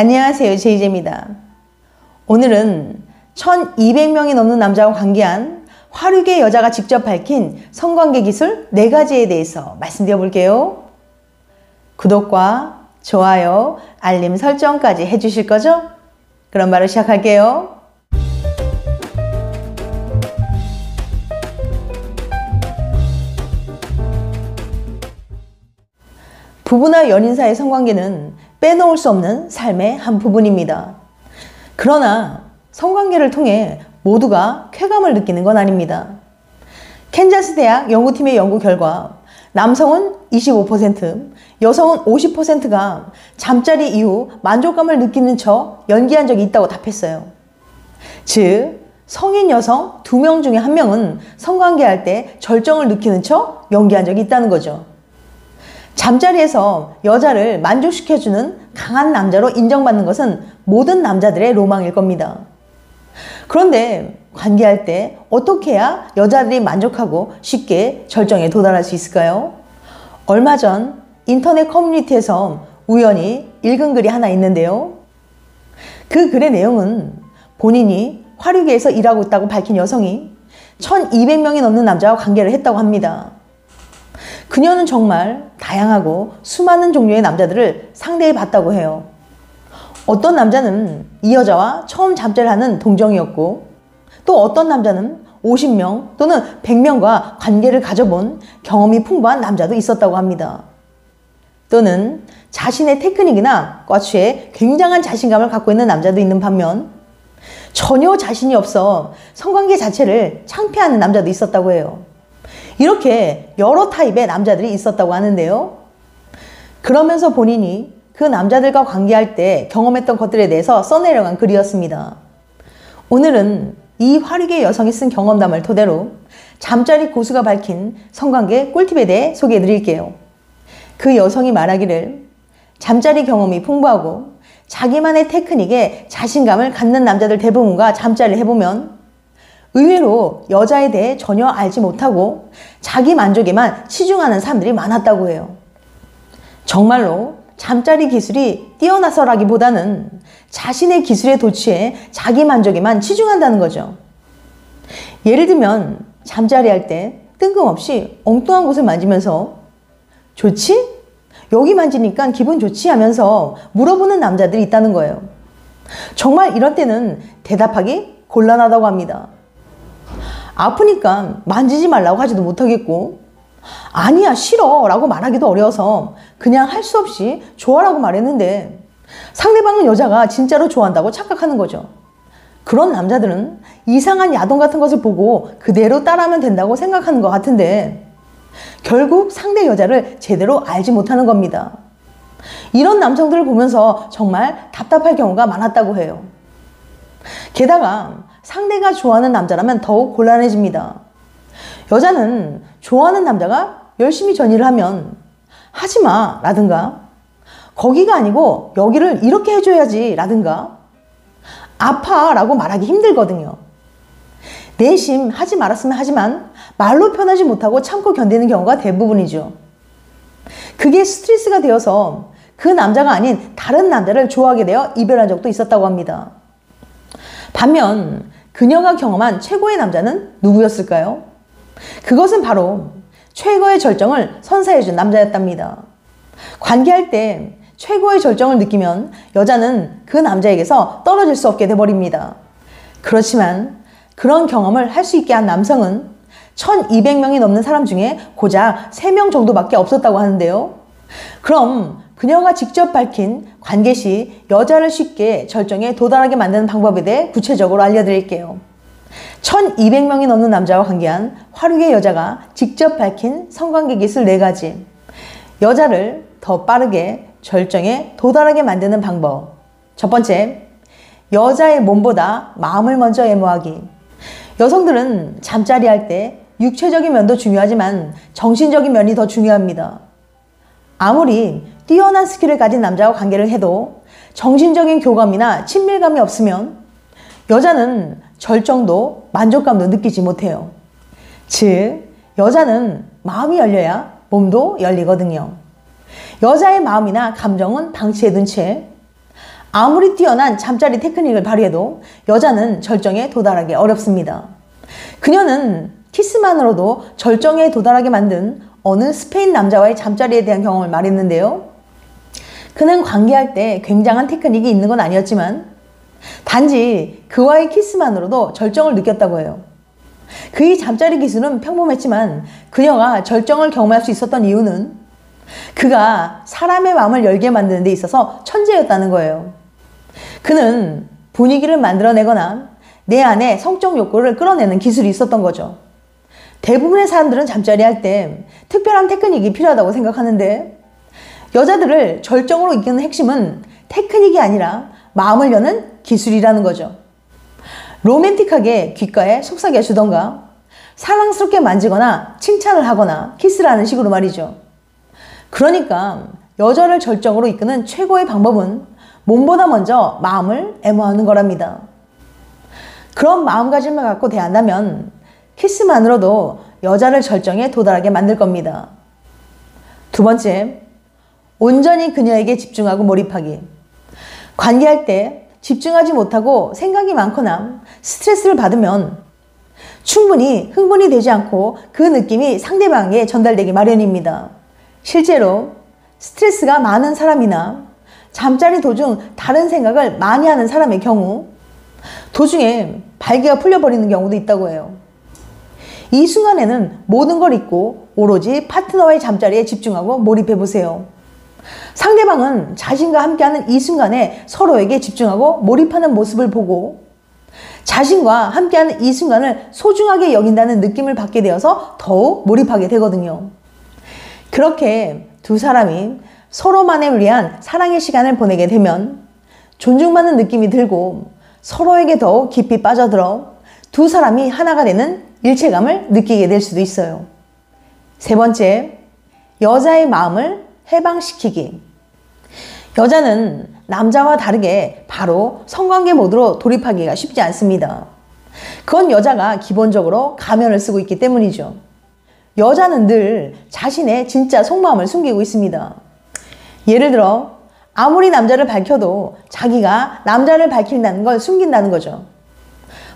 안녕하세요, 제이제입니다. 오늘은 1200명이 넘는 남자와 관계한 화류계 여자가 직접 밝힌 성관계 기술 4가지에 대해서 말씀드려 볼게요. 구독과 좋아요, 알림 설정까지 해주실 거죠? 그럼 바로 시작할게요. 부부나 연인 사이의 성관계는 빼놓을 수 없는 삶의 한 부분입니다. 그러나 성관계를 통해 모두가 쾌감을 느끼는 건 아닙니다. 캔자스 대학 연구팀의 연구 결과 남성은 25%, 여성은 50%가 잠자리 이후 만족감을 느끼는 척 연기한 적이 있다고 답했어요. 즉, 성인 여성 2명 중에 1명은 성관계할 때 절정을 느끼는 척 연기한 적이 있다는 거죠. 잠자리에서 여자를 만족시켜주는 강한 남자로 인정받는 것은 모든 남자들의 로망일 겁니다. 그런데 관계할 때 어떻게 해야 여자들이 만족하고 쉽게 절정에 도달할 수 있을까요? 얼마 전 인터넷 커뮤니티에서 우연히 읽은 글이 하나 있는데요. 그 글의 내용은 본인이 화류계에서 일하고 있다고 밝힌 여성이 1200명이 넘는 남자와 관계를 했다고 합니다. 그녀는 정말 다양하고 수많은 종류의 남자들을 상대해 봤다고 해요. 어떤 남자는 이 여자와 처음 잠자리를 하는 동정이었고, 또 어떤 남자는 50명 또는 100명과 관계를 가져본 경험이 풍부한 남자도 있었다고 합니다. 또는 자신의 테크닉이나 꽈추에 굉장한 자신감을 갖고 있는 남자도 있는 반면, 전혀 자신이 없어 성관계 자체를 창피하는 남자도 있었다고 해요. 이렇게 여러 타입의 남자들이 있었다고 하는데요. 그러면서 본인이 그 남자들과 관계할 때 경험했던 것들에 대해서 써내려간 글이었습니다. 오늘은 이 화류계 여성이 쓴 경험담을 토대로 잠자리 고수가 밝힌 성관계 꿀팁에 대해 소개해 드릴게요. 그 여성이 말하기를 잠자리 경험이 풍부하고 자기만의 테크닉에 자신감을 갖는 남자들 대부분과 잠자리를 해보면 의외로 여자에 대해 전혀 알지 못하고 자기 만족에만 치중하는 사람들이 많았다고 해요. 정말로 잠자리 기술이 뛰어나서라기보다는 자신의 기술에 도취해 자기 만족에만 치중한다는 거죠. 예를 들면 잠자리 할 때 뜬금없이 엉뚱한 곳을 만지면서 좋지? 여기 만지니까 기분 좋지? 하면서 물어보는 남자들이 있다는 거예요. 정말 이런 때는 대답하기 곤란하다고 합니다. 아프니까 만지지 말라고 하지도 못하겠고, 아니야 싫어 라고 말하기도 어려워서 그냥 할 수 없이 좋아라고 말했는데 상대방은 여자가 진짜로 좋아한다고 착각하는 거죠. 그런 남자들은 이상한 야동 같은 것을 보고 그대로 따라하면 된다고 생각하는 것 같은데 결국 상대 여자를 제대로 알지 못하는 겁니다. 이런 남성들을 보면서 정말 답답할 경우가 많았다고 해요. 게다가 상대가 좋아하는 남자라면 더욱 곤란해집니다. 여자는 좋아하는 남자가 열심히 전의를 하면 하지마 라든가 거기가 아니고 여기를 이렇게 해줘야지 라든가 아파 라고 말하기 힘들거든요. 내심 하지 말았으면 하지만 말로 표현하지 못하고 참고 견디는 경우가 대부분이죠. 그게 스트레스가 되어서 그 남자가 아닌 다른 남자를 좋아하게 되어 이별한 적도 있었다고 합니다. 반면 그녀가 경험한 최고의 남자는 누구였을까요? 그것은 바로 최고의 절정을 선사해준 남자였답니다. 관계할 때 최고의 절정을 느끼면 여자는 그 남자에게서 떨어질 수 없게 돼버립니다. 그렇지만 그런 경험을 할 수 있게 한 남성은 1200명이 넘는 사람 중에 고작 3명 정도밖에 없었다고 하는데요. 그럼 그녀가 직접 밝힌 관계 시 여자를 쉽게 절정에 도달하게 만드는 방법에 대해 구체적으로 알려드릴게요. 1200명이 넘는 남자와 관계한 화류계 여자가 직접 밝힌 성관계 기술 4가지. 여자를 더 빠르게 절정에 도달하게 만드는 방법. 첫 번째, 여자의 몸보다 마음을 먼저 애무하기. 여성들은 잠자리 할 때 육체적인 면도 중요하지만 정신적인 면이 더 중요합니다. 아무리 뛰어난 스킬을 가진 남자와 관계를 해도 정신적인 교감이나 친밀감이 없으면 여자는 절정도 만족감도 느끼지 못해요. 즉, 여자는 마음이 열려야 몸도 열리거든요. 여자의 마음이나 감정은 방치해둔 채 아무리 뛰어난 잠자리 테크닉을 발휘해도 여자는 절정에 도달하기 어렵습니다. 그녀는 키스만으로도 절정에 도달하게 만든 어느 스페인 남자와의 잠자리에 대한 경험을 말했는데요. 그는 관계할 때 굉장한 테크닉이 있는 건 아니었지만 단지 그와의 키스만으로도 절정을 느꼈다고 해요. 그의 잠자리 기술은 평범했지만 그녀가 절정을 경험할 수 있었던 이유는 그가 사람의 마음을 열게 만드는 데 있어서 천재였다는 거예요. 그는 분위기를 만들어내거나 내 안에 성적 욕구를 끌어내는 기술이 있었던 거죠. 대부분의 사람들은 잠자리 할 때 특별한 테크닉이 필요하다고 생각하는데 여자들을 절정으로 이끄는 핵심은 테크닉이 아니라 마음을 여는 기술이라는 거죠. 로맨틱하게 귓가에 속삭여 주던가 사랑스럽게 만지거나 칭찬을 하거나 키스를 하는 식으로 말이죠. 그러니까 여자를 절정으로 이끄는 최고의 방법은 몸보다 먼저 마음을 애무하는 거랍니다. 그런 마음가짐을 갖고 대한다면 키스만으로도 여자를 절정에 도달하게 만들 겁니다. 두 번째, 온전히 그녀에게 집중하고 몰입하기. 관계할 때 집중하지 못하고 생각이 많거나 스트레스를 받으면 충분히 흥분이 되지 않고 그 느낌이 상대방에게 전달되기 마련입니다. 실제로 스트레스가 많은 사람이나 잠자리 도중 다른 생각을 많이 하는 사람의 경우 도중에 발기가 풀려버리는 경우도 있다고 해요. 이 순간에는 모든 걸 잊고 오로지 파트너와의 잠자리에 집중하고 몰입해보세요. 상대방은 자신과 함께하는 이 순간에 서로에게 집중하고 몰입하는 모습을 보고 자신과 함께하는 이 순간을 소중하게 여긴다는 느낌을 받게 되어서 더욱 몰입하게 되거든요. 그렇게 두 사람이 서로만을 위한 사랑의 시간을 보내게 되면 존중받는 느낌이 들고 서로에게 더욱 깊이 빠져들어 두 사람이 하나가 되는 일체감을 느끼게 될 수도 있어요. 세 번째, 여자의 마음을 해방시키기. 여자는 남자와 다르게 바로 성관계 모드로 돌입하기가 쉽지 않습니다. 그건 여자가 기본적으로 가면을 쓰고 있기 때문이죠. 여자는 늘 자신의 진짜 속마음을 숨기고 있습니다. 예를 들어 아무리 남자를 밝혀도 자기가 남자를 밝힌다는 걸 숨긴다는 거죠.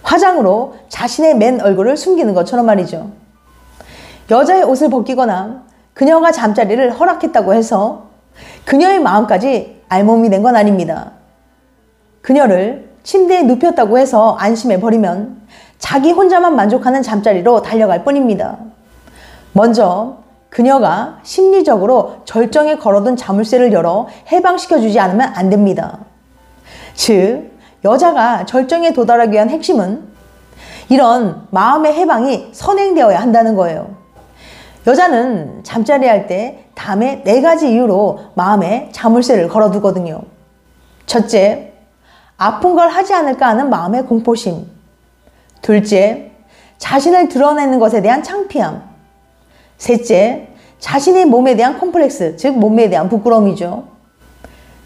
화장으로 자신의 맨 얼굴을 숨기는 것처럼 말이죠. 여자의 옷을 벗기거나 그녀가 잠자리를 허락했다고 해서 그녀의 마음까지 알몸이 된 건 아닙니다. 그녀를 침대에 눕혔다고 해서 안심해 버리면 자기 혼자만 만족하는 잠자리로 달려갈 뿐입니다. 먼저 그녀가 심리적으로 절정에 걸어둔 자물쇠를 열어 해방시켜주지 않으면 안 됩니다. 즉, 여자가 절정에 도달하기 위한 핵심은 이런 마음의 해방이 선행되어야 한다는 거예요. 여자는 잠자리 할 때 다음에 4가지 이유로 마음에 자물쇠를 걸어두거든요. 첫째, 아픈 걸 하지 않을까 하는 마음의 공포심. 둘째, 자신을 드러내는 것에 대한 창피함. 셋째, 자신의 몸에 대한 콤플렉스, 즉 몸매에 대한 부끄러움이죠.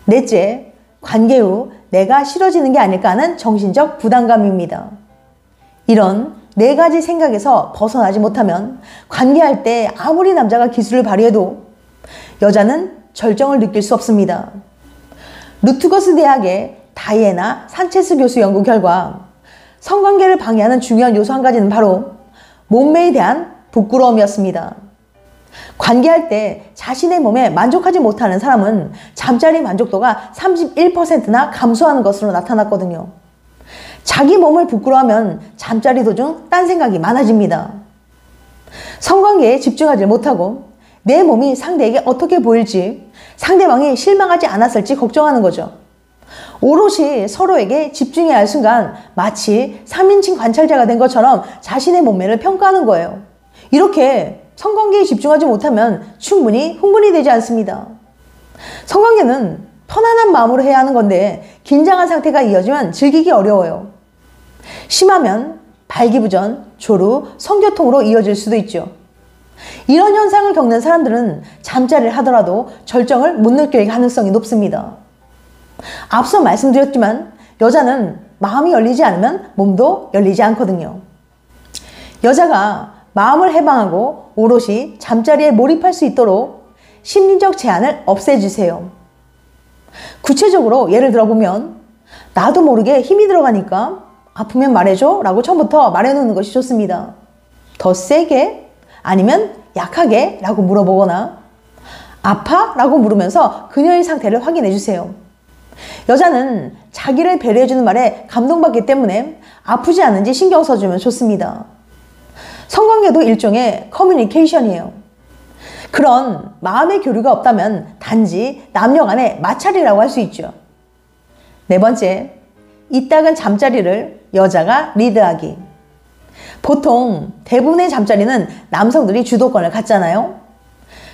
넷째, 관계 후 내가 싫어지는 게 아닐까 하는 정신적 부담감입니다. 이런 4가지 생각에서 벗어나지 못하면 관계할 때 아무리 남자가 기술을 발휘해도 여자는 절정을 느낄 수 없습니다. 루트거스 대학의 다이애나 산체스 교수 연구 결과 성관계를 방해하는 중요한 요소 한 가지는 바로 몸매에 대한 부끄러움이었습니다. 관계할 때 자신의 몸에 만족하지 못하는 사람은 잠자리 만족도가 31%나 감소하는 것으로 나타났거든요. 자기 몸을 부끄러워하면 잠자리 도중 딴 생각이 많아집니다. 성관계에 집중하지 못하고 내 몸이 상대에게 어떻게 보일지, 상대방이 실망하지 않았을지 걱정하는 거죠. 오롯이 서로에게 집중해야 할 순간 마치 3인칭 관찰자가 된 것처럼 자신의 몸매를 평가하는 거예요. 이렇게 성관계에 집중하지 못하면 충분히 흥분이 되지 않습니다. 성관계는 편안한 마음으로 해야 하는 건데 긴장한 상태가 이어지면 즐기기 어려워요. 심하면 발기부전, 조루, 성교통으로 이어질 수도 있죠. 이런 현상을 겪는 사람들은 잠자리를 하더라도 절정을 못 느낄 가능성이 높습니다. 앞서 말씀드렸지만 여자는 마음이 열리지 않으면 몸도 열리지 않거든요. 여자가 마음을 해방하고 오롯이 잠자리에 몰입할 수 있도록 심리적 제한을 없애주세요. 구체적으로 예를 들어보면 나도 모르게 힘이 들어가니까 아프면 말해줘 라고 처음부터 말해놓는 것이 좋습니다. 더 세게 아니면 약하게 라고 물어보거나 아파? 라고 물으면서 그녀의 상태를 확인해 주세요. 여자는 자기를 배려해주는 말에 감동받기 때문에 아프지 않은지 신경 써주면 좋습니다. 성관계도 일종의 커뮤니케이션이에요. 그런 마음의 교류가 없다면 단지 남녀 간의 마찰이라고 할 수 있죠. 네 번째, 이따금 잠자리를 여자가 리드하기. 보통 대부분의 잠자리는 남성들이 주도권을 갖잖아요.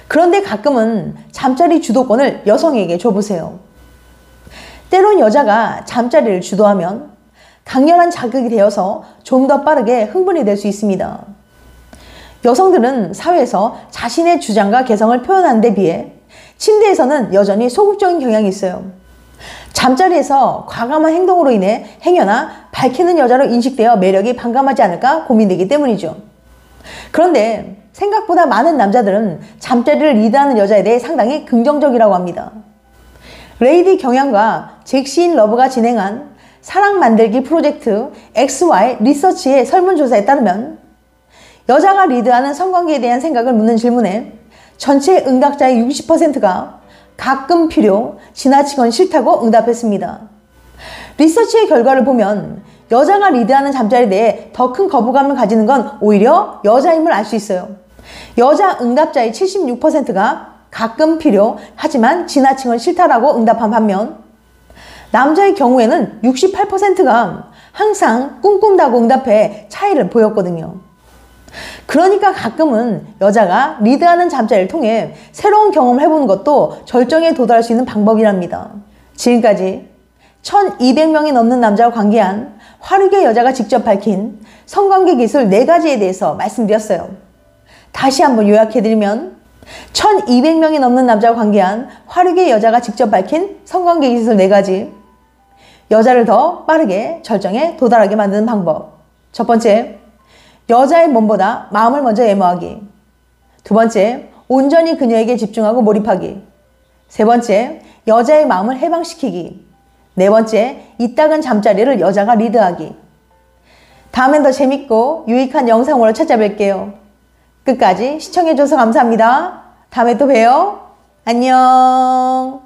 그런데 가끔은 잠자리 주도권을 여성에게 줘보세요. 때론 여자가 잠자리를 주도하면 강렬한 자극이 되어서 좀 더 빠르게 흥분이 될 수 있습니다. 여성들은 사회에서 자신의 주장과 개성을 표현하는 데 비해 침대에서는 여전히 소극적인 경향이 있어요. 잠자리에서 과감한 행동으로 인해 행여나 밝히는 여자로 인식되어 매력이 반감하지 않을까 고민되기 때문이죠. 그런데 생각보다 많은 남자들은 잠자리를 리드하는 여자에 대해 상당히 긍정적이라고 합니다. 레이디 경향과 잭시인 러브가 진행한 사랑 만들기 프로젝트 XY 리서치의 설문조사에 따르면 여자가 리드하는 성관계에 대한 생각을 묻는 질문에 전체 응답자의 60%가 가끔 필요, 지나치건 싫다고 응답했습니다. 리서치의 결과를 보면 여자가 리드하는 잠자리에 대해 더 큰 거부감을 가지는 건 오히려 여자임을 알 수 있어요. 여자 응답자의 76%가 가끔 필요, 하지만 지나치건 싫다라고 응답한 반면 남자의 경우에는 68%가 항상 꿈꾼다고 응답해 차이를 보였거든요. 그러니까 가끔은 여자가 리드하는 잠자리를 통해 새로운 경험을 해보는 것도 절정에 도달할 수 있는 방법이랍니다. 지금까지 1200명이 넘는 남자와 관계한 화류계 여자가 직접 밝힌 성관계 기술 4가지에 대해서 말씀드렸어요. 다시 한번 요약해드리면 1200명이 넘는 남자와 관계한 화류계 여자가 직접 밝힌 성관계 기술 4가지. 여자를 더 빠르게 절정에 도달하게 만드는 방법. 첫 번째, 여자의 몸보다 마음을 먼저 애모하기. 두 번째, 온전히 그녀에게 집중하고 몰입하기. 세 번째, 여자의 마음을 해방시키기. 네 번째, 이따금 잠자리를 여자가 리드하기. 다음엔 더 재밌고 유익한 영상으로 찾아뵐게요. 끝까지 시청해줘서 감사합니다. 다음에 또 봬요. 안녕.